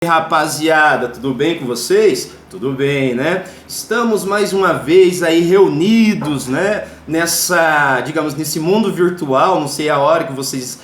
Rapaziada, tudo bem com vocês? Tudo bem, né? Estamos mais uma vez aí reunidos, né? Nesse mundo virtual. Não sei a hora que vocês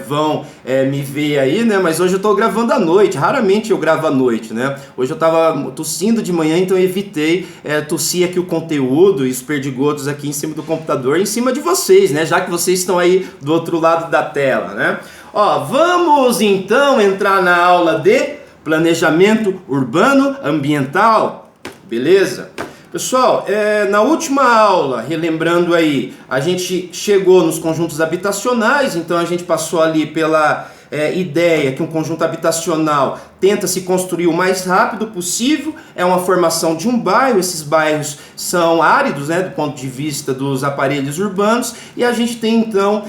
vão me ver aí, né? Mas hoje eu tô gravando à noite. Raramente eu gravo à noite, né? Hoje eu tava tossindo de manhã, então eu evitei tossir aqui o conteúdo e os perdigotos aqui em cima do computador, em cima de vocês, né? Já que vocês estão aí do outro lado da tela, né? Ó, vamos então entrar na aula de planejamento urbano ambiental, beleza? Pessoal, na última aula, relembrando aí, a gente chegou nos conjuntos habitacionais, então a gente passou ali pela ideia que um conjunto habitacional tenta se construir o mais rápido possível, é uma formação de um bairro, esses bairros são áridos, né, do ponto de vista dos aparelhos urbanos, e a gente tem então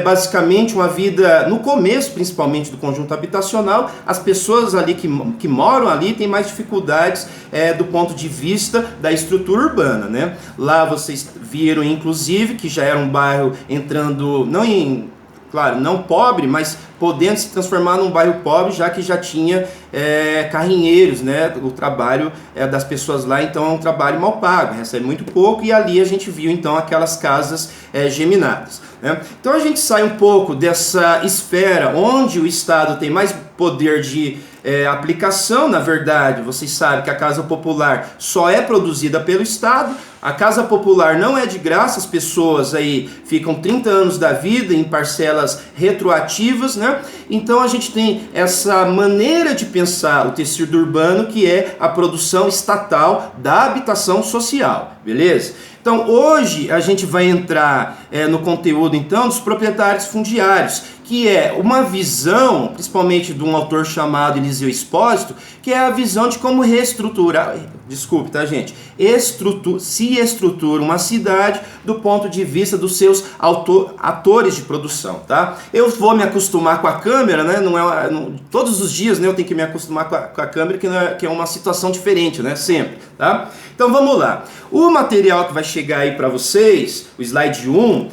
basicamente uma vida, no começo principalmente do conjunto habitacional, as pessoas ali que moram ali têm mais dificuldades do ponto de vista da estrutura urbana, né? Lá vocês viram inclusive que já era um bairro entrando, claro, não pobre, mas podendo se transformar num bairro pobre, já que já tinha carrinheiros, né? O trabalho das pessoas lá, então é um trabalho mal pago, recebe muito pouco, e ali a gente viu então aquelas casas geminadas, né? Então a gente sai um pouco dessa esfera onde o Estado tem mais poder de aplicação. Na verdade, vocês sabem que a casa popular só é produzida pelo Estado. A casa popular não é de graça, as pessoas aí ficam 30 anos da vida em parcelas retroativas, né? Então a gente tem essa maneira de pensar o tecido urbano, que é a produção estatal da habitação social, beleza? Então hoje a gente vai entrar no conteúdo então dos proprietários fundiários, que é uma visão, principalmente de um autor chamado Eliseu Expósito, que é a visão de como reestruturar, desculpe, tá gente, se estrutura uma cidade do ponto de vista dos seus atores de produção, tá? Eu vou me acostumar com a câmera, né? Todos os dias, né, eu tenho que me acostumar com a câmera, que é uma situação diferente, né? Sempre, tá? Então vamos lá. O material que vai chegar aí para vocês, o slide 1,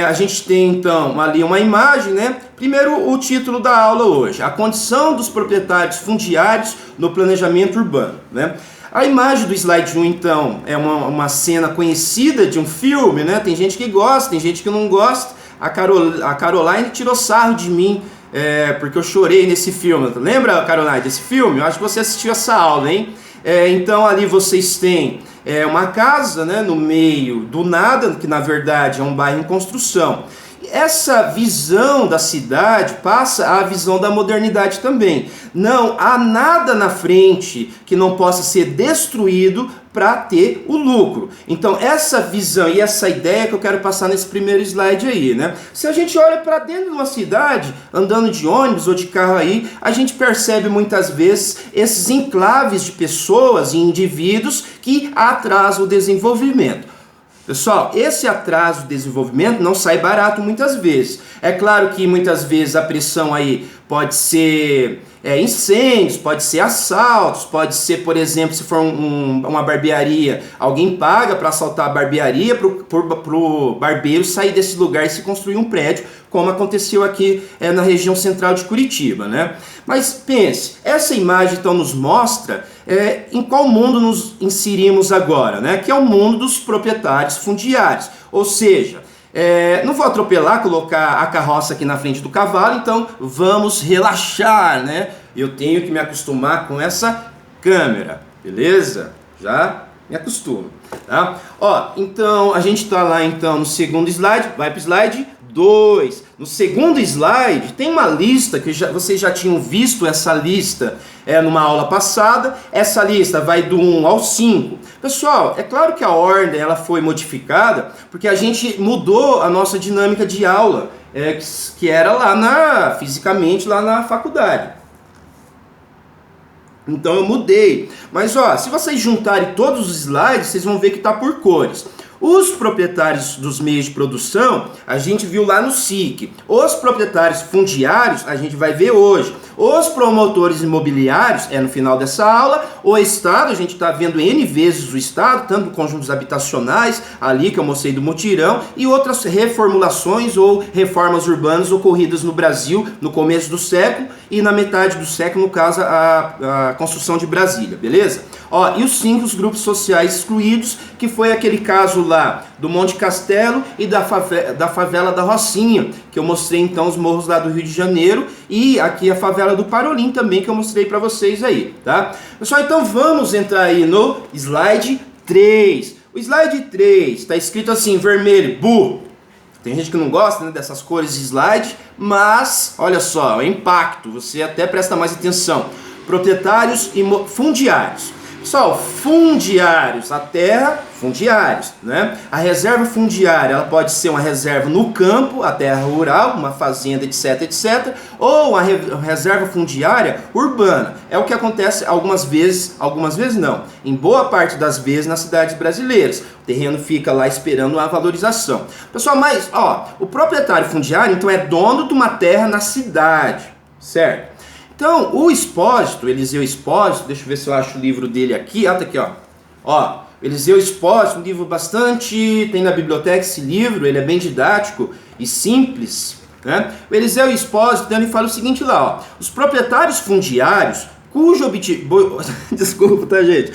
a gente tem então ali uma imagem, né? Primeiro o título da aula hoje, a condição dos proprietários fundiários no planejamento urbano, né? A imagem do slide 1 então é uma cena conhecida de um filme, né? Tem gente que gosta, tem gente que não gosta. A Caroline tirou sarro de mim porque eu chorei nesse filme. Lembra, Caroline, desse filme? Eu acho que você assistiu essa aula, hein? Então ali vocês têm uma casa, né, no meio do nada, que na verdade é um bairro em construção. Essa visão da cidade passa à visão da modernidade também. Não há nada na frente que não possa ser destruído para ter o lucro. Então essa visão e essa ideia que eu quero passar nesse primeiro slide aí, né? Se a gente olha para dentro de uma cidade, andando de ônibus ou de carro aí, a gente percebe muitas vezes esses enclaves de pessoas e indivíduos que atrasam o desenvolvimento. Pessoal, esse atraso de desenvolvimento não sai barato muitas vezes. É claro que muitas vezes a pressão aí pode ser incêndios, pode ser assaltos, pode ser, por exemplo, se for uma barbearia, alguém paga para assaltar a barbearia para o barbeiro sair desse lugar e se construir um prédio, como aconteceu aqui na região central de Curitiba, né? Mas pense, essa imagem então nos mostra em qual mundo nos inserimos agora, né? Que é o mundo dos proprietários fundiários, ou seja, não vou atropelar, colocar a carroça aqui na frente do cavalo, então vamos relaxar, né? Eu tenho que me acostumar com essa câmera, beleza? Já me acostumo, tá? Ó, então a gente está lá então no segundo slide, vai para o slide 2. No segundo slide tem uma lista que vocês já tinham visto essa lista numa aula passada. Essa lista vai do 1 ao 5. Pessoal, é claro que a ordem ela foi modificada porque a gente mudou a nossa dinâmica de aula, que era lá fisicamente lá na faculdade. Então eu mudei. Mas ó, se vocês juntarem todos os slides, vocês vão ver que está por cores. Os proprietários dos meios de produção, a gente viu lá no SIC. Os proprietários fundiários, a gente vai ver hoje. Os promotores imobiliários, no final dessa aula. O Estado, a gente está vendo N vezes o Estado, tanto conjuntos habitacionais, ali que eu mostrei do mutirão, e outras reformulações ou reformas urbanas ocorridas no Brasil no começo do século e na metade do século, no caso, a construção de Brasília, beleza? E os 5 grupos sociais excluídos, que foi aquele caso lá do Monte Castelo e da favela da Rocinha, que eu mostrei então os morros lá do Rio de Janeiro, e aqui a favela do Parolim também, que eu mostrei para vocês aí, tá? Pessoal, então vamos entrar aí no slide 3. O slide 3 está escrito assim, vermelho, bu. Tem gente que não gosta, né, dessas cores de slide, mas olha só, o impacto, você até presta mais atenção. Proprietários e fundiários. Pessoal, fundiários, a terra, fundiários, né? A reserva fundiária, ela pode ser uma reserva no campo, a terra rural, uma fazenda, etc, etc, ou uma reserva fundiária urbana. É o que acontece algumas vezes não, em boa parte das vezes nas cidades brasileiras. O terreno fica lá esperando uma valorização. Pessoal, mas, o proprietário fundiário, então, é dono de uma terra na cidade, certo? Então, o Expósito, Eliseu Expósito, deixa eu ver se eu acho o livro dele aqui, tá aqui, Eliseu Expósito, um livro bastante, tem na biblioteca esse livro, ele é bem didático e simples, né? O Eliseu Expósito, então, ele fala o seguinte lá, os proprietários fundiários, cujo objetivo, desculpa, tá, gente?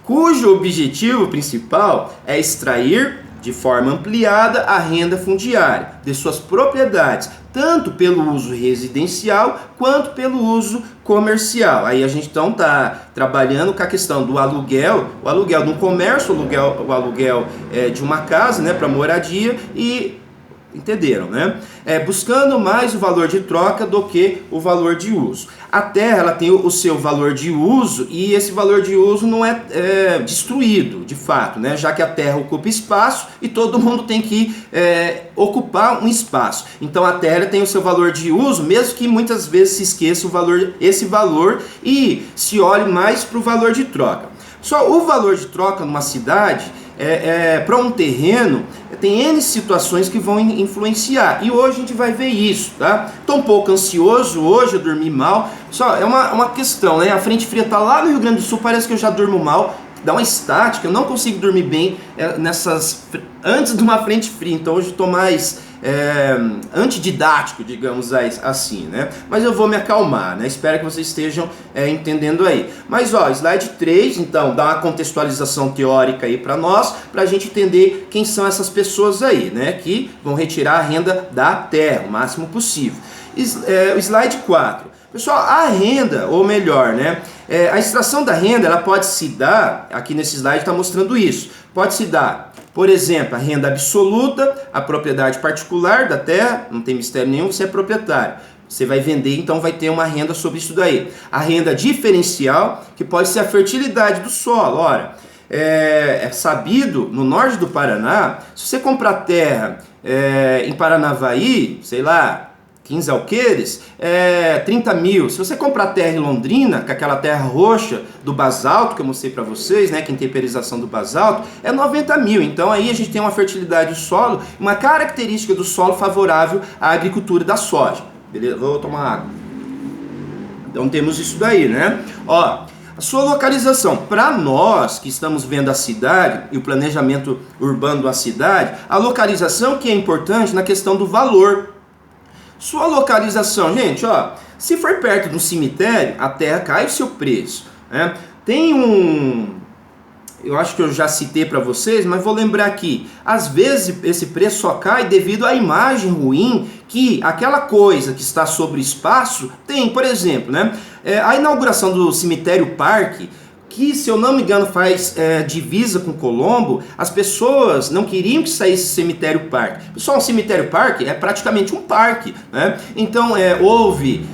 Cujo objetivo principal é extrair de forma ampliada a renda fundiária de suas propriedades, tanto pelo uso residencial quanto pelo uso comercial. Aí a gente então está trabalhando com a questão do aluguel, o aluguel de um comércio, o aluguel de uma casa, né, para moradia, e entenderam, né? Buscando mais o valor de troca do que o valor de uso. A terra, ela tem o seu valor de uso, e esse valor de uso não é destruído, de fato, né? Já que a terra ocupa espaço e todo mundo tem que ocupar um espaço. Então a terra tem o seu valor de uso, mesmo que muitas vezes se esqueça esse valor e se olhe mais para o valor de troca. Só o valor de troca numa cidade, para um terreno, tem N situações que vão influenciar, e hoje a gente vai ver isso, tá? Tô um pouco ansioso hoje, eu dormi mal, só é uma questão, né? A frente fria tá lá no Rio Grande do Sul, parece que eu já durmo mal, dá uma estática, eu não consigo dormir bem antes de uma frente fria, então hoje eu tô mais antididático, digamos assim, né? Mas eu vou me acalmar, né? Espero que vocês estejam entendendo aí. Mas slide 3, então, dá uma contextualização teórica aí para nós, para a gente entender quem são essas pessoas aí, né? Que vão retirar a renda da terra, o máximo possível. O slide 4. Pessoal, a renda, ou melhor, né? A extração da renda, ela pode se dar, aqui nesse slide está mostrando isso, pode se dar, por exemplo, a renda absoluta, a propriedade particular da terra, não tem mistério nenhum, você é proprietário. Você vai vender, então vai ter uma renda sobre isso daí. A renda diferencial, que pode ser a fertilidade do solo. Ora, é sabido, no norte do Paraná, se você comprar terra em Paranavaí, sei lá, 15 alqueires, 30 mil. Se você comprar terra em Londrina, com aquela terra roxa do basalto, que eu mostrei para vocês, né, que é a temperização do basalto, é 90 mil. Então aí a gente tem uma fertilidade do solo, uma característica do solo favorável à agricultura da soja. Beleza? Vou tomar água. Então temos isso daí, né? A sua localização, para nós que estamos vendo a cidade e o planejamento urbano da cidade, a localização que é importante na questão do valor. Sua localização, gente, se for perto de um cemitério, a terra cai o seu preço, né? Tem eu acho que eu já citei para vocês, mas vou lembrar aqui, às vezes esse preço só cai devido à imagem ruim que aquela coisa que está sobre o espaço tem. Por exemplo, né? A inauguração do cemitério Parque, que, se eu não me engano, faz divisa com Colombo, as pessoas não queriam que saísse cemitério parque. Pessoal, um cemitério parque é praticamente um parque, né? Então, houve,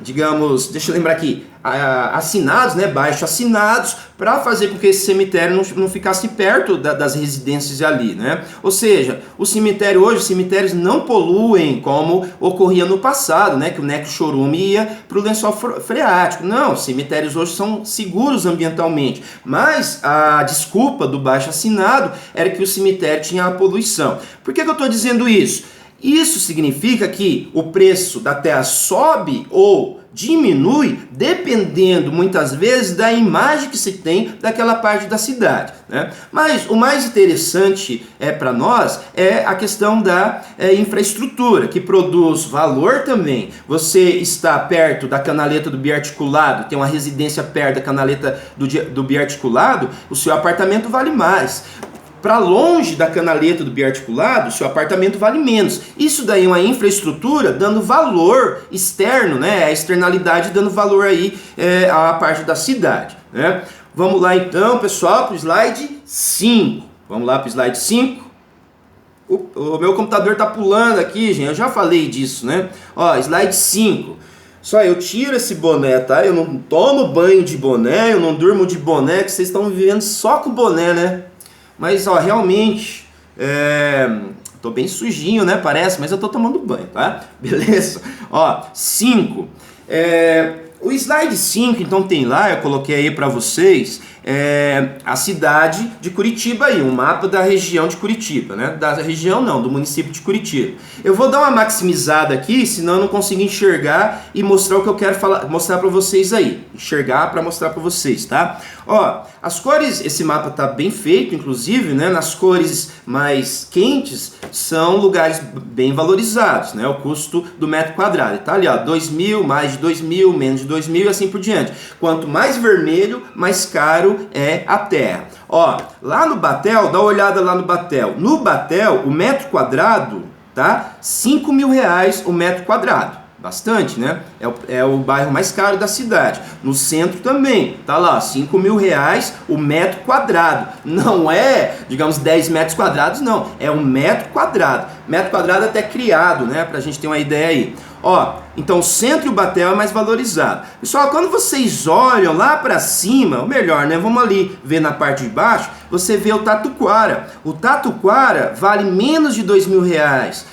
digamos, deixa eu lembrar aqui, assinados, né, baixo assinados, para fazer com que esse cemitério não ficasse perto das residências ali, né? Ou seja, o cemitério hoje, os cemitérios não poluem como ocorria no passado, né, que o necrochorume ia para o lençol freático. Não, os cemitérios hoje são seguros ambientalmente, mas a desculpa do baixo assinado era que o cemitério tinha a poluição. Por que eu estou dizendo isso? Isso significa que o preço da terra sobe ou diminui dependendo muitas vezes da imagem que se tem daquela parte da cidade, né? Mas o mais interessante para nós é a questão da infraestrutura, que produz valor também. Você está perto da canaleta do biarticulado, tem uma residência perto da canaleta do biarticulado, o seu apartamento vale mais. Para longe da canaleta do biarticulado, seu apartamento vale menos. Isso daí é uma infraestrutura dando valor externo, né? A externalidade dando valor aí à parte da cidade, né? Vamos lá então, pessoal, para o slide 5. Vamos lá para o slide 5. O meu computador está pulando aqui, gente. Eu já falei disso, né? Ó, slide 5. Só eu tiro esse boné, tá? Eu não tomo banho de boné, eu não durmo de boné, que vocês estão vivendo só com boné, né? Mas, ó, realmente, tô bem sujinho, né, parece, mas eu tô tomando banho, tá? Beleza? Ó, 5. O slide 5, então, tem lá, eu coloquei aí pra vocês, a cidade de Curitiba aí, um mapa da região de Curitiba, né? Da região não, do município de Curitiba. Eu vou dar uma maximizada aqui, senão eu não consigo enxergar e mostrar o que eu quero mostrar para vocês aí. Enxergar para mostrar para vocês, tá? Ó, as cores, esse mapa tá bem feito, inclusive, né? Nas cores mais quentes são lugares bem valorizados, né? O custo do metro quadrado. Tá ali, ó, 2.000, mais de 2.000, menos de 2.000 e assim por diante. Quanto mais vermelho, mais caro é a terra. Ó, lá no Batel, dá uma olhada lá no Batel. No Batel, o metro quadrado, tá? R$5.000 o metro quadrado. Bastante, né? É o bairro mais caro da cidade. No centro também, tá lá, R$5.000 o metro quadrado. Não é, digamos, 10 metros quadrados, não. É um metro quadrado. Metro quadrado até criado, né? Pra gente ter uma ideia aí. Ó, então o centro e o Batel é mais valorizado. Pessoal, quando vocês olham lá pra cima, ou melhor, né? Vamos ali ver na parte de baixo, você vê o Tatuquara. O Tatuquara vale menos de R$2.000,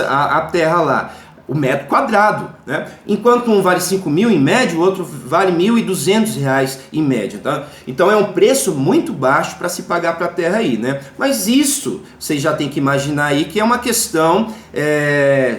a terra lá. O metro quadrado, né? Enquanto um vale 5.000 em média, o outro vale R$1.200 em média, tá? Então é um preço muito baixo para se pagar para a terra aí, né? Mas isso, vocês já tem que imaginar aí que é uma questão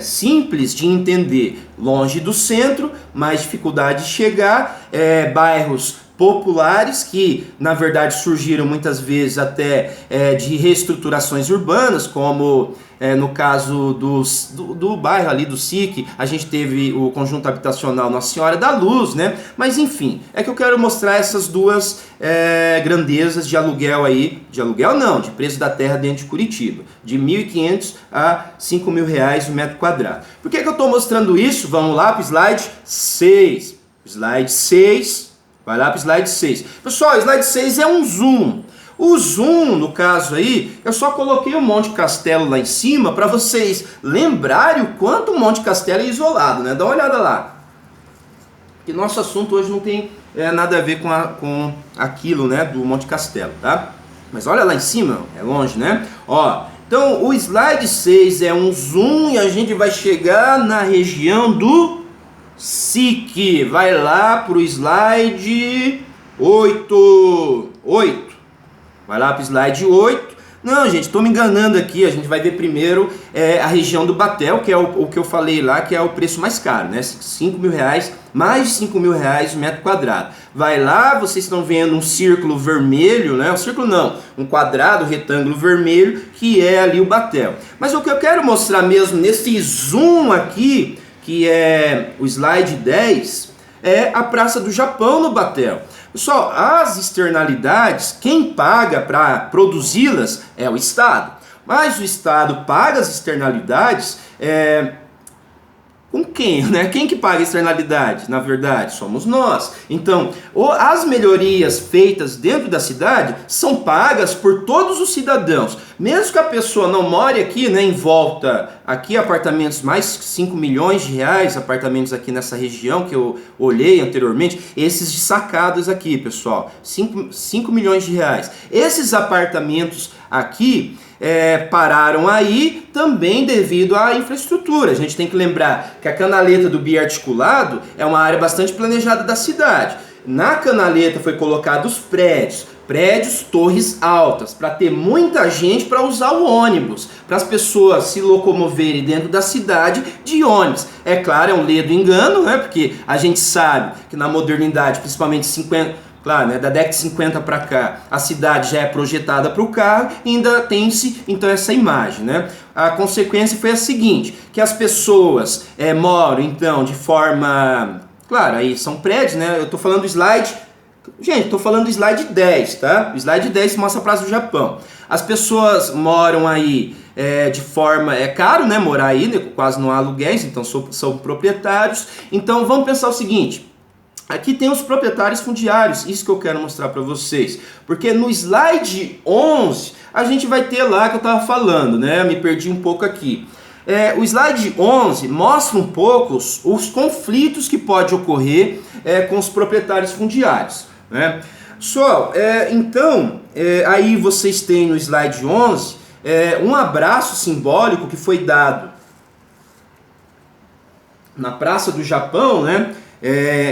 simples de entender. Longe do centro, mais dificuldade de chegar, bairros populares que na verdade surgiram muitas vezes até de reestruturações urbanas, como no caso do bairro ali do SIC, a gente teve o conjunto habitacional Nossa Senhora da Luz, né? Mas enfim, é que eu quero mostrar essas duas grandezas de aluguel aí, de aluguel não, de preço da terra dentro de Curitiba, de R$1.500 a R$5.000 o metro quadrado. Por que eu estou mostrando isso? Vamos lá para o slide 6. Slide 6. Vai lá para o slide 6. Pessoal, o slide 6 é um zoom. O zoom, no caso aí, eu só coloquei o Monte Castelo lá em cima para vocês lembrarem o quanto o Monte Castelo é isolado, né? Dá uma olhada lá. Que nosso assunto hoje não tem nada a ver com aquilo, né, do Monte Castelo, tá? Mas olha lá em cima, é longe, né? Ó, então o slide 6 é um zoom e a gente vai chegar na região do SIC. Vai lá pro slide 8. Vai lá pro slide 8. Não, gente, estou me enganando aqui. A gente vai ver primeiro a região do Batel, que é o que eu falei lá, que é o preço mais caro, né? R$5.000, mais de R$5.000 o metro quadrado. Vai lá, vocês estão vendo um círculo vermelho, né? Um círculo não, um quadrado, retângulo vermelho, que é ali o Batel. Mas o que eu quero mostrar mesmo nesse zoom aqui, que é o slide 10, é a Praça do Japão no Batel. Pessoal, as externalidades, quem paga para produzi-las é o Estado. Mas o Estado paga as externalidades Com quem, né? Quem que paga a externalidade? Na verdade, somos nós. Então, as melhorias feitas dentro da cidade são pagas por todos os cidadãos. Mesmo que a pessoa não more aqui, né, em volta, aqui apartamentos mais 5 milhões de reais, apartamentos aqui nessa região que eu olhei anteriormente, esses sacados aqui, pessoal, 5 milhões de reais. Esses apartamentos aqui pararam aí também devido à infraestrutura. A gente tem que lembrar que a canaleta do biarticulado é uma área bastante planejada da cidade. Na canaleta foi colocado os prédios, torres altas, para ter muita gente para usar o ônibus, para as pessoas se locomoverem dentro da cidade de ônibus. É claro, é um ledo engano, né? Porque a gente sabe que na modernidade, principalmente 50... Claro, né, da década de 50 para cá, a cidade já é projetada para o carro e ainda tem-se então essa imagem, né? A consequência foi a seguinte, que as pessoas moram então de forma... Claro, aí são prédios, né? Eu estou falando do slide... Gente, estou falando do slide 10, tá? O slide 10 mostra a Praça do Japão. As pessoas moram aí de forma... É caro, né, morar aí, né? Quase não há aluguéis, então são proprietários. Então vamos pensar o seguinte... Aqui tem os proprietários fundiários, isso que eu quero mostrar para vocês. Porque no slide 11, a gente vai ter lá que eu estava falando, né? Me perdi um pouco aqui. O slide 11 mostra um pouco os conflitos que pode ocorrer com os proprietários fundiários, né? Pessoal, então, aí vocês têm no slide 11 um abraço simbólico que foi dado na Praça do Japão, né?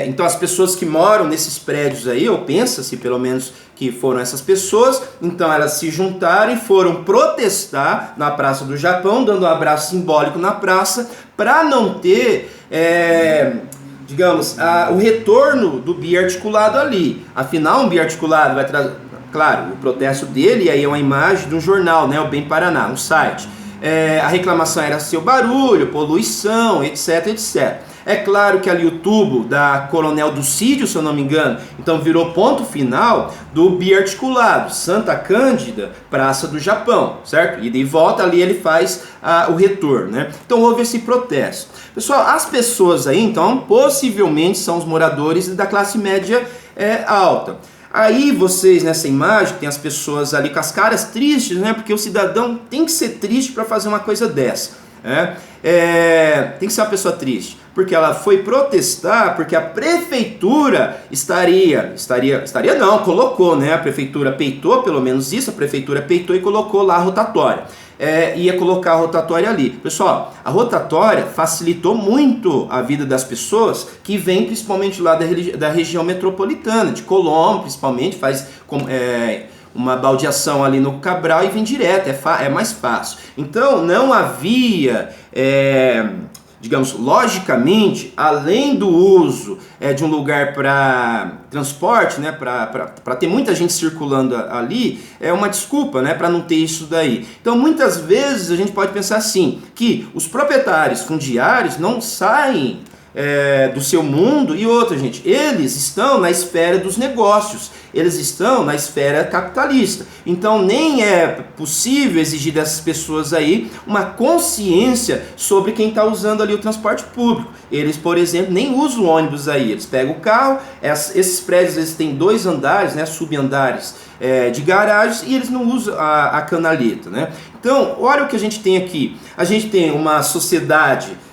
Então as pessoas que moram nesses prédios aí, ou pensa-se pelo menos que foram essas pessoas, então elas se juntaram e foram protestar na Praça do Japão, dando um abraço simbólico na praça, para não ter, digamos, o retorno do biarticulado ali. Afinal, um biarticulado vai trazer, claro, o protesto dele, e aí é uma imagem de um jornal, né, o Bem Paraná, um site. A reclamação era seu barulho, poluição, etc, etc. É claro que ali o tubo da Coronel Ducídio, se eu não me engano, então virou ponto final do biarticulado, Santa Cândida, Praça do Japão, certo? E de volta ali ele faz o retorno, né? Então houve esse protesto. Pessoal, as pessoas aí, então, possivelmente são os moradores da classe média alta. Aí vocês, nessa imagem, tem as pessoas ali com as caras tristes, né? Porque o cidadão tem que ser triste para fazer uma coisa dessa. Tem que ser uma pessoa triste, porque ela foi protestar, porque a prefeitura colocou, né? A prefeitura peitou, pelo menos isso, a prefeitura peitou e colocou lá a rotatória. Ia colocar a rotatória ali. Pessoal, a rotatória facilitou muito a vida das pessoas que vêm principalmente lá da região metropolitana, de Colombo principalmente, faz uma baldeação ali no Cabral e vem direto, é mais fácil. Então não havia, digamos, logicamente, além do uso de um lugar para transporte, né, para ter muita gente circulando ali, é uma desculpa, né, para não ter isso daí. Então muitas vezes a gente pode pensar assim, que os proprietários fundiários não saem do seu mundo, e outra, gente, eles estão na esfera dos negócios, eles estão na esfera capitalista. Então nem é possível exigir dessas pessoas aí uma consciência sobre quem está usando ali o transporte público. Eles, por exemplo, nem usam o ônibus aí, eles pegam o carro, esses prédios eles têm 2 andares, né, subandares de garagens, e eles não usam a canaleta, né? Então, olha o que a gente tem aqui. A gente tem uma sociedade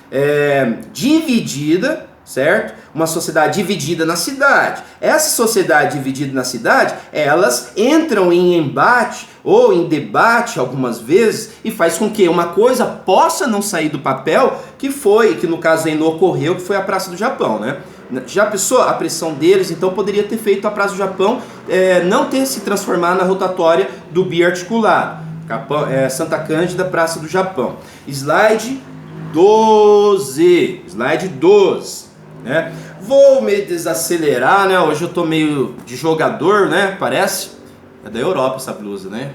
dividida, certo? Uma sociedade dividida na cidade. Essa sociedade dividida na cidade, elas entram em embate ou em debate algumas vezes e faz com que uma coisa possa não sair do papel, que no caso aí não ocorreu, que foi a Praça do Japão, né? Já pensou a pressão deles? Então poderia ter feito a Praça do Japão não ter se transformado na rotatória do biarticulado. Santa Cândida, Praça do Japão. Slide 12, né? Vou me desacelerar, né? Hoje eu tô meio de jogador, né? Parece. É da Europa essa blusa, né?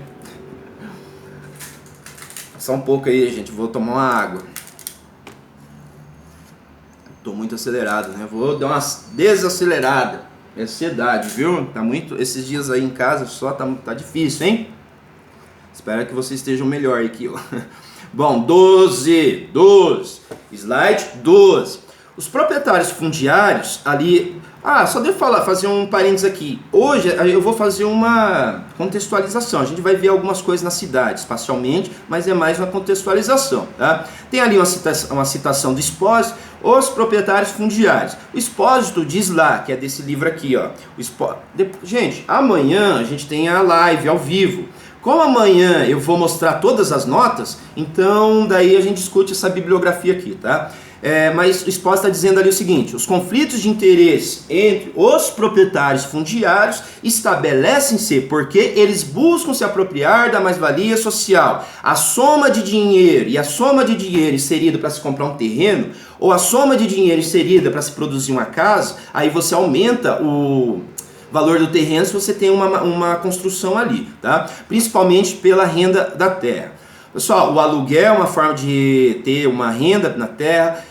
Só um pouco aí, gente. Vou tomar uma água. Tô muito acelerado, né? Vou dar uma desacelerada. É ansiedade, viu? Tá muito. Esses dias aí em casa só tá difícil, hein? Espero que vocês estejam melhor aqui, ó. Bom, 12. Slide 12. Os proprietários fundiários ali... só devo fazer um parênteses aqui. Hoje eu vou fazer uma contextualização. A gente vai ver algumas coisas na cidade, espacialmente, mas é mais uma contextualização. Tá? Tem ali uma citação do Expósito, os proprietários fundiários. O Expósito diz lá, que é desse livro aqui, ó. Gente, amanhã a gente tem a live ao vivo. Como amanhã eu vou mostrar todas as notas, então daí a gente discute essa bibliografia aqui, tá? Mas o Expósito está dizendo ali o seguinte: os conflitos de interesse entre os proprietários fundiários estabelecem-se porque eles buscam se apropriar da mais-valia social. A soma de dinheiro e a soma de dinheiro inserida para se comprar um terreno, ou a soma de dinheiro inserida para se produzir uma casa, aí você aumenta o valor do terreno se você tem uma construção ali, tá? Principalmente pela renda da terra. Pessoal, o aluguel é uma forma de ter uma renda na terra.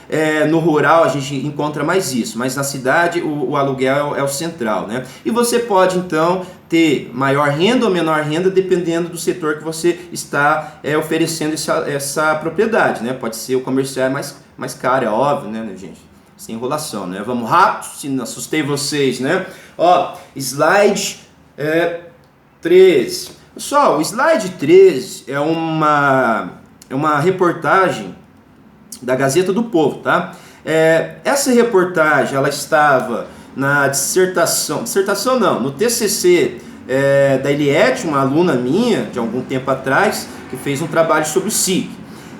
No rural a gente encontra mais isso, mas na cidade o aluguel é o central, né? E você pode então ter maior renda ou menor renda dependendo do setor que você está oferecendo essa propriedade, né? Pode ser o comercial mais caro, é óbvio, né, gente? Sem enrolação, né? Vamos rápido, se não assustei vocês, né? Ó, slide 13. Pessoal, o slide 13 é uma reportagem da Gazeta do Povo, tá? Essa reportagem, ela estava na no TCC da Eliette, uma aluna minha, de algum tempo atrás, que fez um trabalho sobre o SIC.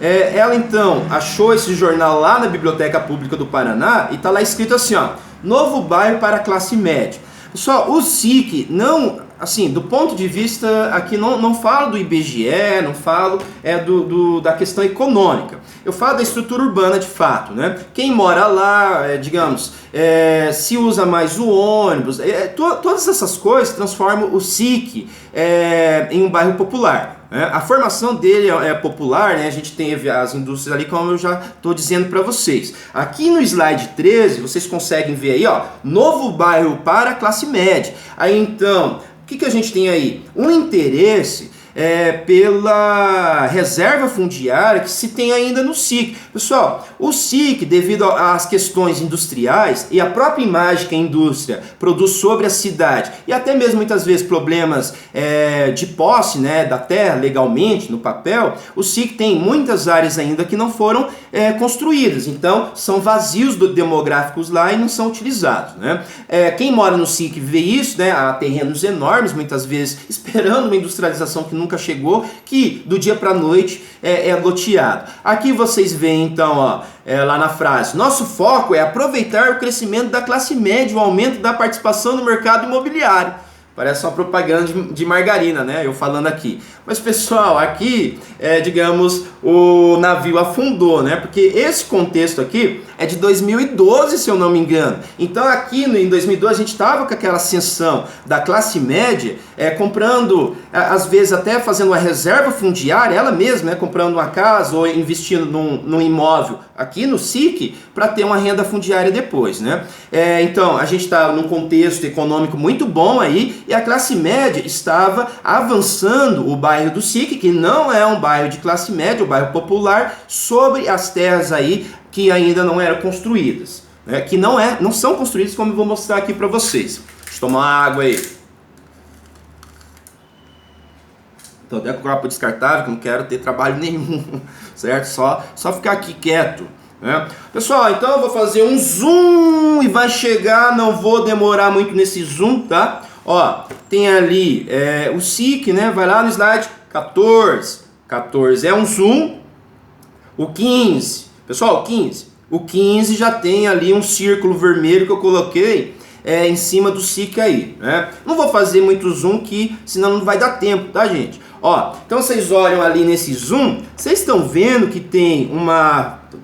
Ela então achou esse jornal lá na Biblioteca Pública do Paraná e está lá escrito assim, ó: novo bairro para a classe média. Pessoal, o SIC não... Assim, do ponto de vista, aqui não falo do IBGE, não falo da questão econômica. Eu falo da estrutura urbana de fato, né? Quem mora lá, digamos, se usa mais o ônibus, todas essas coisas transformam o SIC em um bairro popular. A formação dele é popular, né? A gente teve as indústrias ali, como eu já estou dizendo para vocês. Aqui no slide 13, vocês conseguem ver aí, ó, novo bairro para a classe média. Aí então... O que a gente tem aí? Um interesse pela reserva fundiária que se tem ainda no SIC. Pessoal, o SIC, devido às questões industriais e a própria imagem que a indústria produz sobre a cidade, e até mesmo muitas vezes problemas de posse, né, da terra legalmente, no papel, o SIC tem muitas áreas ainda que não foram construídas, então são vazios demográficos lá e não são utilizados, né? Quem mora no SIC vê isso, né, há terrenos enormes, muitas vezes esperando uma industrialização que nunca chegou, que do dia para a noite é loteado. Aqui vocês veem então, ó, lá na frase: nosso foco é aproveitar o crescimento da classe média, o aumento da participação no mercado imobiliário. Parece uma propaganda de margarina, né? Eu falando aqui. Mas, pessoal, aqui, digamos, o navio afundou, né? Porque esse contexto aqui é de 2012, se eu não me engano. Então, aqui em 2012, a gente estava com aquela ascensão da classe média, comprando, às vezes até fazendo uma reserva fundiária, ela mesma, né? Comprando uma casa ou investindo num imóvel aqui no SIC para ter uma renda fundiária depois, né? Então, a gente está num contexto econômico muito bom aí, e a classe média estava avançando o bairro do SIC, que não é um bairro de classe média, um bairro popular, sobre as terras aí que ainda não eram construídas, né? Que não são construídas, como eu vou mostrar aqui para vocês. Deixa eu tomar uma água aí. Estou até com o copo descartável, que não quero ter trabalho nenhum, certo? Só ficar aqui quieto, né? Pessoal, então eu vou fazer um zoom e vai chegar, não vou demorar muito nesse zoom, tá? Ó, tem ali o SIC, né? Vai lá no slide 14. 14 é um zoom. O 15, pessoal, o 15 já tem ali um círculo vermelho que eu coloquei em cima do SIC aí, né? Não vou fazer muito zoom, senão não vai dar tempo, tá, gente? Ó, então vocês olham ali nesse zoom, vocês estão vendo que tem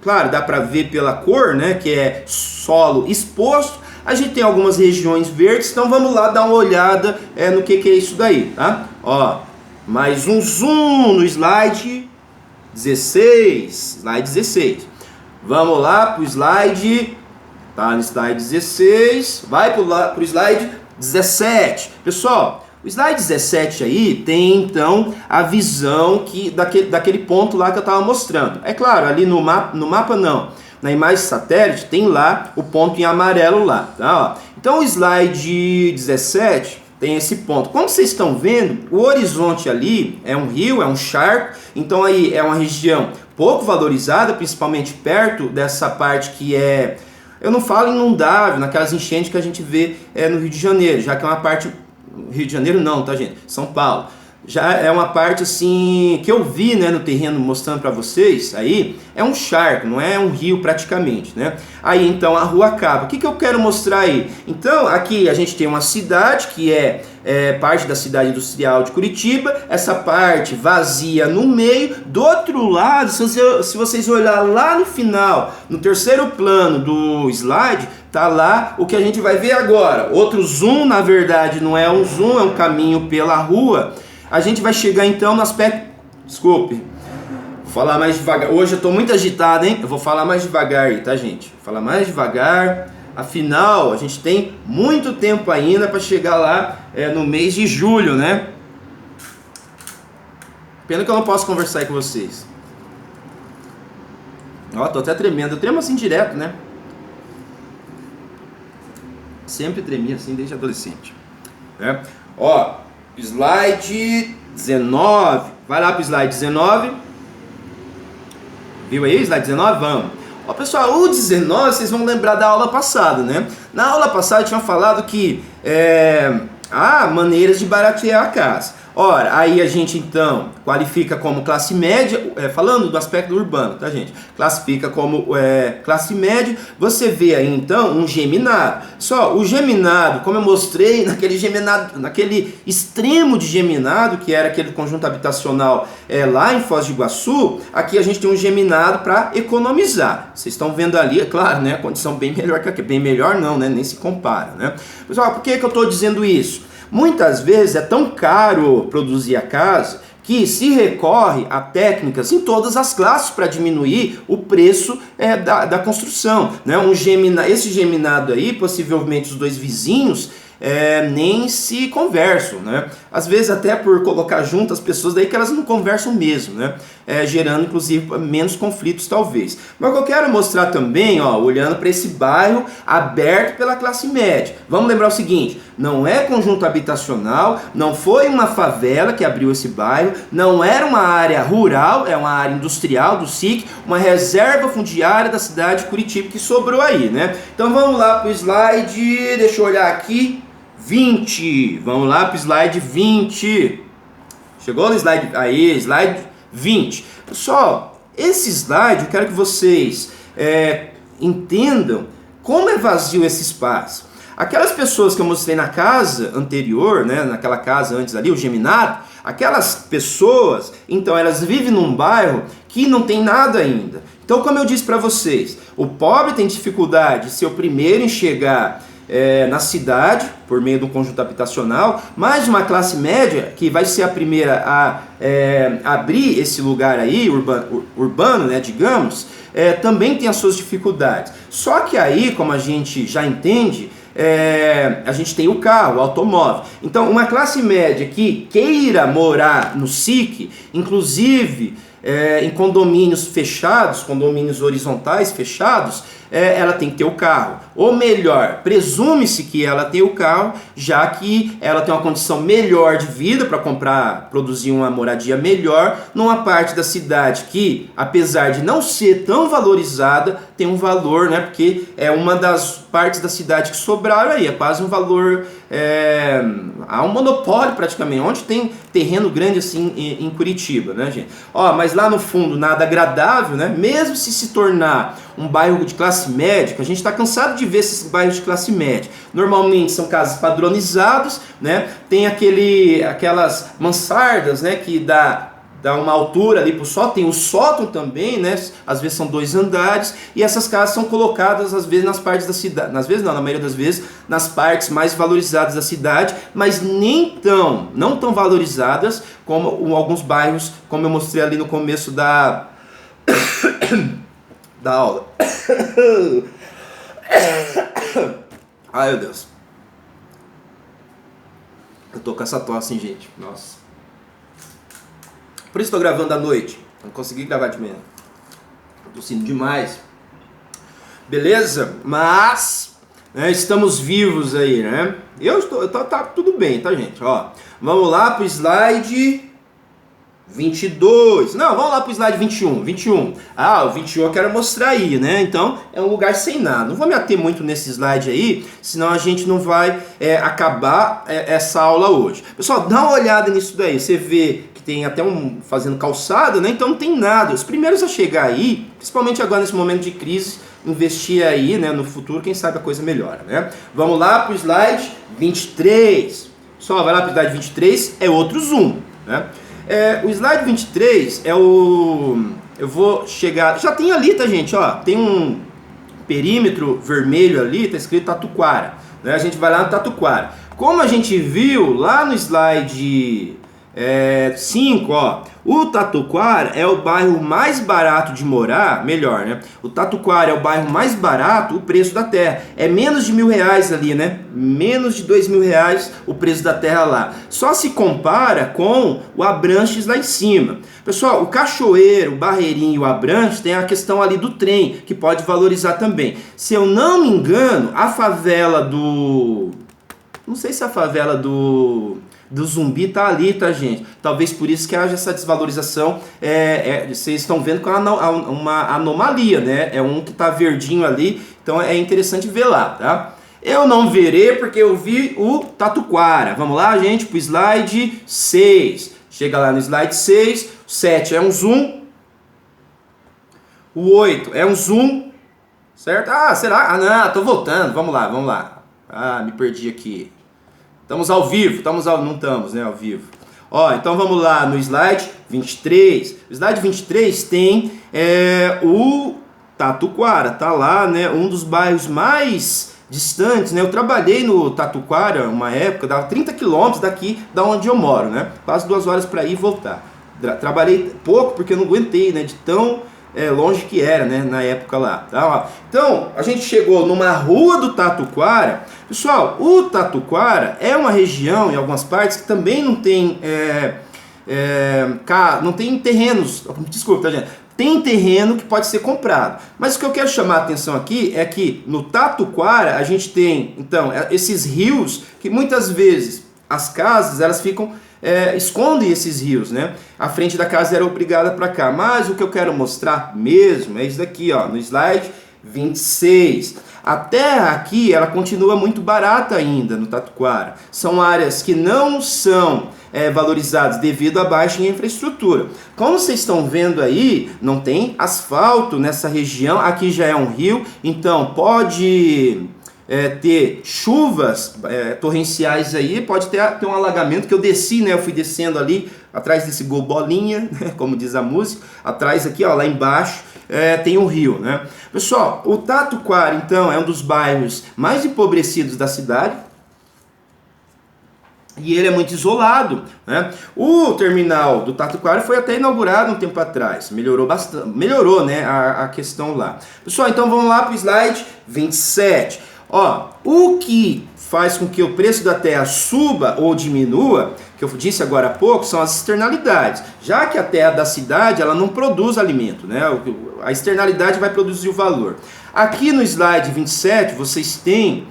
claro, dá pra ver pela cor, né? Que é solo exposto. A gente tem algumas regiões verdes, então vamos lá dar uma olhada no que é isso daí, tá? Ó, mais um zoom no slide 16. Slide 16. Vamos lá pro slide... Tá no slide 16. Vai pro slide 17. Pessoal, O slide 17 aí tem então a visão daquele ponto lá que eu estava mostrando. É claro, ali no mapa não. Na imagem satélite tem lá o ponto em amarelo lá. Tá? Ó. Então o slide 17 tem esse ponto. Como vocês estão vendo, o horizonte ali é um rio, é um charco. Então aí é uma região pouco valorizada, principalmente perto dessa parte que é... Eu não falo inundável, naquelas enchentes que a gente vê no Rio de Janeiro, já que é uma parte... Rio de Janeiro não, tá, gente? São Paulo. Já é uma parte assim que eu vi, né, no terreno mostrando para vocês, aí é um charco, não é um rio praticamente, né? Aí então a rua acaba. O que eu quero mostrar aí? Então aqui a gente tem uma cidade que é parte da cidade industrial de Curitiba, essa parte vazia no meio. Do outro lado, se vocês olhar lá no final, no terceiro plano do slide, tá lá o que a gente vai ver agora. Outro zoom, na verdade não é um zoom, é um caminho pela rua. A gente vai chegar então no aspecto... Desculpe, vou falar mais devagar. Hoje eu estou muito agitado, hein? Eu vou falar mais devagar aí, tá, gente? Vou falar mais devagar. Afinal, a gente tem muito tempo ainda para chegar lá no mês de julho, né? Pena que eu não posso conversar aí com vocês. Ó, tô até tremendo. Eu tremo assim direto, né? Sempre tremi assim desde adolescente. Né? Ó... Slide 19, vai lá para o slide 19, viu aí, slide 19, vamos. Ó, pessoal, o 19 vocês vão lembrar da aula passada, né? Na aula passada eu tinha falado que há maneiras de baratear a casa. Ora, aí a gente então qualifica como classe média, falando do aspecto urbano, tá, gente? Classifica como classe média. Você vê aí então um geminado. Só o geminado, como eu mostrei, naquele extremo de geminado, que era aquele conjunto habitacional lá em Foz do Iguaçu, aqui a gente tem um geminado para economizar. Vocês estão vendo ali, é claro, né? A condição bem melhor que aqui. Bem melhor não, né? Nem se compara, né? Pessoal, por que eu estou dizendo isso? Muitas vezes é tão caro produzir a casa que se recorre a técnicas em todas as classes para diminuir o preço da construção. Né? Esse geminado aí, possivelmente os dois vizinhos, nem se conversam, né? Às vezes até por colocar junto as pessoas daí que elas não conversam mesmo, né? Gerando inclusive menos conflitos talvez. Mas o que eu quero mostrar também, ó, olhando para esse bairro aberto pela classe média, vamos lembrar o seguinte: não é conjunto habitacional, não foi uma favela que abriu esse bairro, não era uma área rural, é uma área industrial do SIC, uma reserva fundiária da cidade de Curitiba que sobrou aí, né? Então vamos lá para o slide, deixa eu olhar aqui, 20, vamos lá para o slide 20, chegou no slide, aí, slide 20. Pessoal, esse slide eu quero que vocês entendam como é vazio esse espaço. Aquelas pessoas que eu mostrei na casa anterior, né, naquela casa antes ali, o geminado, aquelas pessoas, então elas vivem num bairro que não tem nada ainda. Então, como eu disse para vocês, o pobre tem dificuldade de ser o primeiro em chegar na cidade, por meio do conjunto habitacional, mas uma classe média, que vai ser a primeira a abrir esse lugar aí, urbano, né, digamos, também tem as suas dificuldades. Só que aí, como a gente já entende, a gente tem o carro, o automóvel. Então, uma classe média que queira morar no SIC, inclusive em condomínios fechados, condomínios horizontais fechados, ela tem que ter o carro. Ou melhor, presume-se que ela tem o carro, já que ela tem uma condição melhor de vida para produzir uma moradia melhor numa parte da cidade que, apesar de não ser tão valorizada, tem um valor, né? Porque é uma das partes da cidade que sobraram aí, é quase um valor, há um monopólio praticamente, onde tem terreno grande assim em Curitiba, né, gente? Ó, mas lá no fundo nada agradável, né? Mesmo se tornar um bairro de classe média, que a gente está cansado de ver esses bairros de classe média. Normalmente são casas padronizadas, né? Tem aquelas mansardas, né? Que dá uma altura ali pro sótão, tem o sótão também, né? Às vezes são 2 andares, e essas casas são colocadas às vezes nas partes da cidade, às vezes não, na maioria das vezes, nas partes mais valorizadas da cidade, mas não tão valorizadas como alguns bairros, como eu mostrei ali no começo da aula. Ai, meu Deus. Eu tô com essa tosse, hein, gente? Nossa. Por isso tô gravando à noite. Não consegui gravar de manhã. Tô tossindo demais. Beleza? Mas, né, estamos vivos aí, né? Tá tudo bem, tá, gente? Ó, vamos lá pro slide 22. Não, vamos lá pro slide 21. Ah, o 21 eu quero mostrar aí, né? Então, é um lugar sem nada. Não vou me ater muito nesse slide aí, senão a gente não vai acabar essa aula hoje. Pessoal, dá uma olhada nisso daí. Você vê que tem até fazendo calçada, né? Então não tem nada. Os primeiros a chegar aí, principalmente agora nesse momento de crise, investir aí, né? No futuro, quem sabe a coisa melhora, né? Vamos lá pro slide 23. Só vai lá pro slide 23, é outro zoom, né? O slide 23 é o... Eu vou chegar... Já tem ali, tá, gente? Ó, tem um perímetro vermelho ali, tá escrito Tatuquara, né? A gente vai lá no Tatuquara. Como a gente viu lá no slide 5, ó, o Tatuquara é o bairro mais barato de morar, melhor, né? O Tatuquara é o bairro mais barato, o preço da terra é menos de R$1.000 ali, né? Menos de R$2.000 o preço da terra lá. Só se compara com o Abranches lá em cima. Pessoal, o Cachoeiro, o Barreirinho e o Abranches tem a questão ali do trem, que pode valorizar também. Se eu não me engano, a favela do... Não sei se a favela do Zumbi tá ali, tá, gente? Talvez por isso que haja essa desvalorização. Vocês estão vendo que é uma anomalia, né? É um que tá verdinho ali, então é interessante ver lá, tá? Eu não verei porque eu vi o Tatuquara. Vamos lá, gente, pro slide 6. Chega lá no slide 6. O 7 é um zoom. O 8 é um zoom. Certo? Ah, será? Ah, não, tô voltando. Vamos lá. Ah, me perdi aqui. Estamos ao vivo, não estamos, né, ao vivo. Ó, então vamos lá no slide 23. O slide 23 tem o Tatuquara, tá lá, né, um dos bairros mais distantes, né? Eu trabalhei no Tatuquara uma época, dava 30 quilômetros daqui da onde eu moro, né? Quase 2 horas para ir e voltar. Trabalhei pouco porque eu não aguentei, né, de tão longe que era, né, na época lá, tá? Então, a gente chegou numa rua do Tatuquara. Pessoal, o Tatuquara é uma região, em algumas partes, que também não tem, não tem terrenos, desculpa, tá, gente? Tem terreno que pode ser comprado. Mas o que eu quero chamar a atenção aqui é que no Tatuquara a gente tem, então, esses rios que muitas vezes as casas, elas ficam... escondem esses rios, né? A frente da casa era obrigada para cá. Mas o que eu quero mostrar mesmo é isso daqui, ó, no slide 26. A terra aqui, ela continua muito barata ainda no Tatuquara. São áreas que não são valorizadas devido à baixa infraestrutura. Como vocês estão vendo aí, não tem asfalto nessa região. Aqui já é um rio, então pode... ter chuvas torrenciais aí, pode ter um alagamento, que eu desci, né, eu fui descendo ali, atrás desse gol bolinha, né, como diz a música, atrás aqui, ó, lá embaixo, tem um rio, né. Pessoal, o Tatuquara, então, é um dos bairros mais empobrecidos da cidade, e ele é muito isolado, né? O terminal do Tatuquara foi até inaugurado um tempo atrás, melhorou bastante, né, a questão lá. Pessoal, então vamos lá para o slide 27. Ó, o que faz com que o preço da terra suba ou diminua, que eu disse agora há pouco, são as externalidades. Já que a terra da cidade, ela não produz alimento, né? A externalidade vai produzir o valor. Aqui no slide 27, vocês têm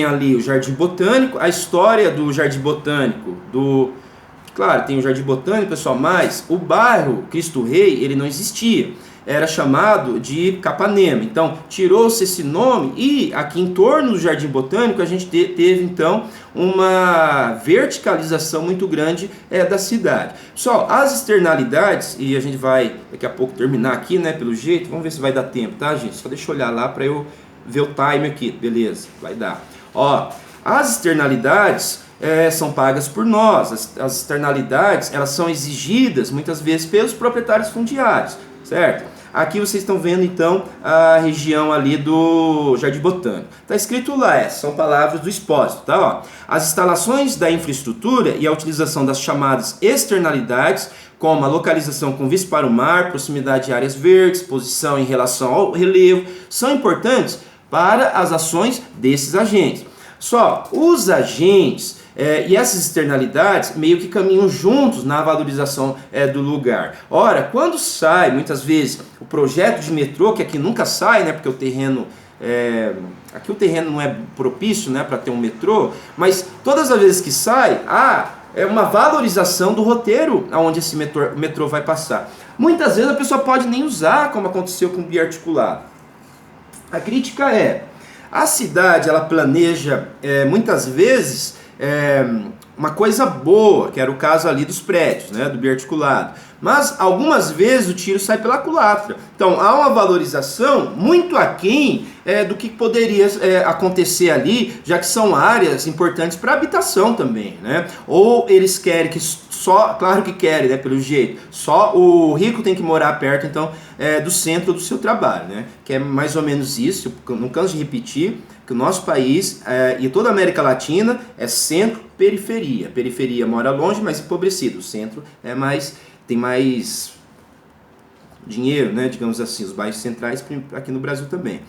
ali o Jardim Botânico, a história do Jardim Botânico, claro, tem o Jardim Botânico, pessoal, mas o bairro Cristo Rei, ele não existia. Era chamado de Capanema. Então, tirou-se esse nome e aqui em torno do Jardim Botânico a gente teve, então, uma verticalização muito grande da cidade. Pessoal, as externalidades, e a gente vai daqui a pouco terminar aqui, né, pelo jeito, vamos ver se vai dar tempo, tá, gente? Só deixa eu olhar lá para eu ver o time aqui, beleza, vai dar. Ó, as externalidades são pagas por nós, as externalidades, elas são exigidas muitas vezes pelos proprietários fundiários, certo? Aqui vocês estão vendo então a região ali do Jardim Botânico. Está escrito lá, são palavras do expósito, tá? Ó, as instalações da infraestrutura e a utilização das chamadas externalidades, como a localização com vista para o mar, proximidade de áreas verdes, posição em relação ao relevo, são importantes para as ações desses agentes. Só, os agentes e essas externalidades meio que caminham juntos na valorização do lugar. Ora, quando sai, muitas vezes, o projeto de metrô, que aqui nunca sai, né, porque o terreno... aqui o terreno não é propício, né, para ter um metrô, mas todas as vezes que sai, é uma valorização do roteiro aonde esse metrô vai passar. Muitas vezes a pessoa pode nem usar, como aconteceu com o biarticulado. A crítica a cidade ela planeja muitas vezes uma coisa boa, que era o caso ali dos prédios, né, do biarticulado. Mas algumas vezes o tiro sai pela culatra. Então há uma valorização muito aquém do que poderia acontecer ali, já que são áreas importantes para habitação também, né? Ou eles querem que claro que querem, né, pelo jeito, só o rico tem que morar perto, então, do centro do seu trabalho, né? Que é mais ou menos isso, eu não canso de repetir, que o nosso país e toda a América Latina é centro-periferia. Periferia mora longe, mas empobrecido. O centro tem mais dinheiro, né, digamos assim, os bairros centrais aqui no Brasil também.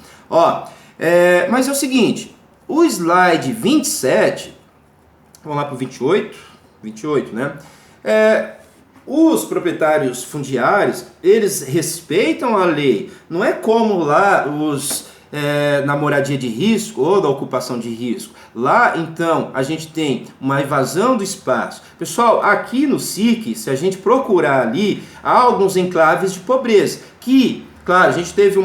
Mas é o seguinte, o slide 27, vamos lá para o 28, né? Os proprietários fundiários, eles respeitam a lei, não é como lá na moradia de risco ou da ocupação de risco. Lá, então, a gente tem uma invasão do espaço. Pessoal, aqui no SIC, se a gente procurar ali, há alguns enclaves de pobreza, que, claro, a gente teve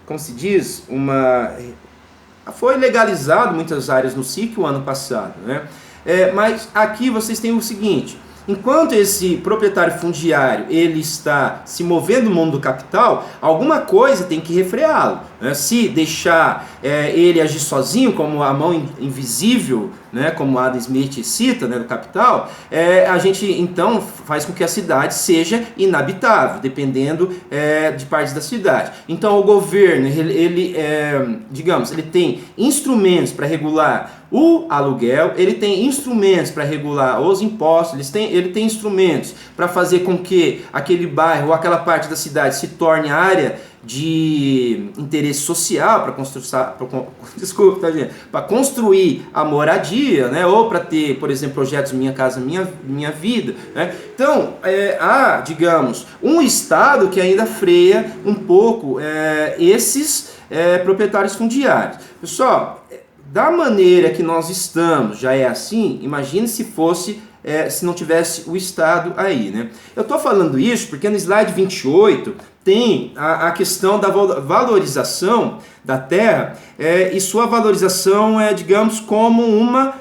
como se diz, foi legalizado muitas áreas no SIC o ano passado, né? Mas aqui vocês têm o seguinte: enquanto esse proprietário fundiário ele está se movendo no mundo do capital, alguma coisa tem que refreá-lo, né? Se deixar ele agir sozinho, como a mão invisível, né, como Adam Smith cita, né, do Capital, a gente então faz com que a cidade seja inabitável, dependendo de partes da cidade. Então o governo, digamos, ele tem instrumentos para regular o aluguel, ele tem instrumentos para regular os impostos, ele tem instrumentos para fazer com que aquele bairro ou aquela parte da cidade se torne área de interesse social para construir a moradia, né, ou para ter, por exemplo, projetos Minha Casa Minha Vida, né? Então, há, digamos, um Estado que ainda freia um pouco esses proprietários fundiários. Pessoal, da maneira que nós estamos, já é assim, imagine se fosse se não tivesse o Estado aí, né? Eu estou falando isso porque no slide 28 tem a questão da valorização da terra e sua valorização digamos, como uma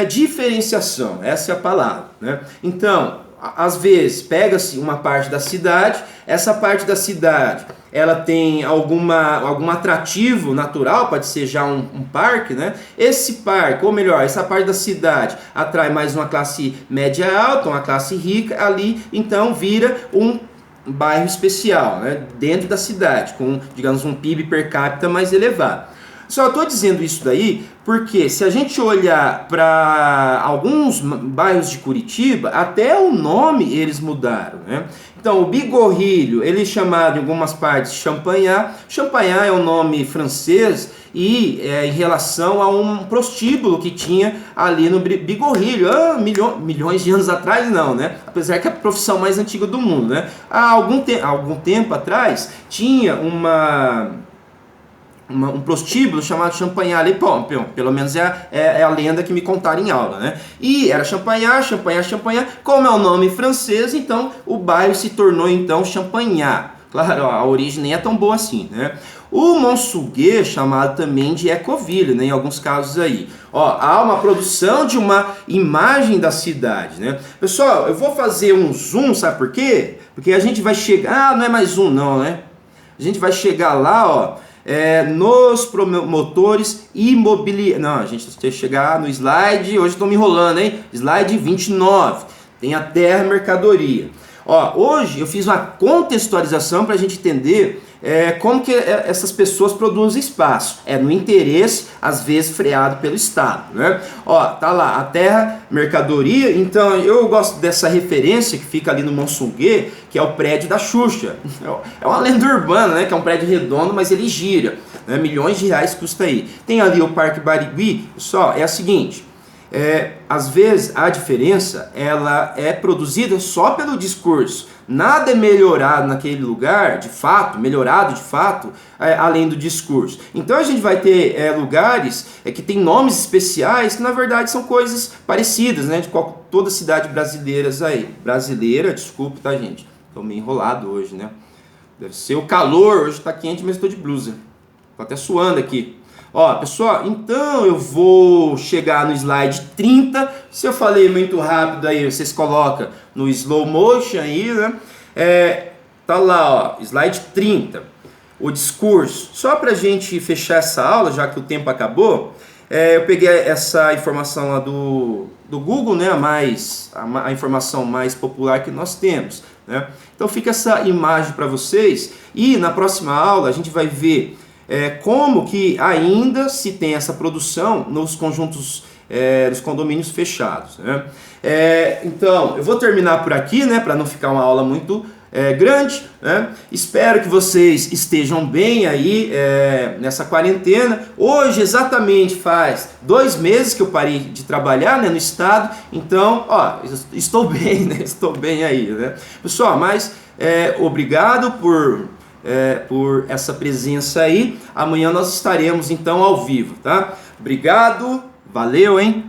diferenciação, essa é a palavra, né? Então, às vezes, pega-se uma parte da cidade, essa parte da cidade ela tem algum atrativo natural, pode ser já um parque, né? Esse parque, ou melhor, essa parte da cidade atrai mais uma classe média alta, uma classe rica, ali então vira um bairro especial, né? Dentro da cidade, com, digamos, um PIB per capita mais elevado. Só estou dizendo isso daí porque se a gente olhar para alguns bairros de Curitiba, até o nome eles mudaram, né? Então o Bigorrilho, ele é chamado em algumas partes Champagnat. Champagnat é um nome francês e em relação a um prostíbulo que tinha ali no Bigorrilho, milhões de anos atrás não, né? Apesar que é a profissão mais antiga do mundo, né? Há algum tempo atrás tinha um prostíbulo chamado Champagnat Le Pont, pelo menos é a lenda que me contaram em aula, né? E era Champagnat, como é o nome francês, então o bairro se tornou então Champagnat. Claro, a origem nem é tão boa assim, né? O Monsuguê, chamado também de Ecoville, né, em alguns casos aí. Há uma produção de uma imagem da cidade, né? Pessoal, eu vou fazer um zoom, sabe por quê? Porque a gente vai chegar... não é mais zoom não, né? A gente vai chegar lá, nos promotores imobiliários. Não, a gente tem que chegar no slide, hoje estou me enrolando, hein? Slide 29, tem a terra mercadoria. Hoje eu fiz uma contextualização para a gente entender como que essas pessoas produzem espaço? É no interesse, às vezes freado pelo Estado, né? Ó, tá lá, a terra, mercadoria. Então eu gosto dessa referência que fica ali no Monsunguê, que é o prédio da Xuxa. É uma lenda urbana, né? Que é um prédio redondo, mas ele gira, né? Milhões de reais custa aí. Tem ali o Parque Barigui. Só é a seguinte: às vezes a diferença ela é produzida só pelo discurso. Nada é melhorado naquele lugar, de fato, melhorado de fato, além do discurso. Então a gente vai ter lugares que tem nomes especiais que na verdade são coisas parecidas, né? De toda cidade brasileira aí. Brasileira, desculpe, tá, gente? Tô meio enrolado hoje, né? Deve ser o calor, hoje tá quente, mas estou de blusa. Tô até suando aqui. Ó, pessoal, então eu vou chegar no slide 30. Se eu falei muito rápido aí, vocês colocam no slow motion aí, né? Tá lá, ó, slide 30. O discurso. Só pra gente fechar essa aula, já que o tempo acabou, eu peguei essa informação lá do Google, né? A informação mais popular que nós temos, né? Então fica essa imagem para vocês. E na próxima aula a gente vai ver como que ainda se tem essa produção nos conjuntos, nos condomínios fechados, né? Então, eu vou terminar por aqui, né, para não ficar uma aula muito grande, né? Espero que vocês estejam bem aí nessa quarentena. Hoje exatamente faz 2 meses que eu parei de trabalhar, né, no estado, então, ó, estou bem, né? Estou bem aí, né? Pessoal, mas obrigado por essa presença aí. Amanhã nós estaremos então ao vivo, tá? Obrigado, valeu, hein?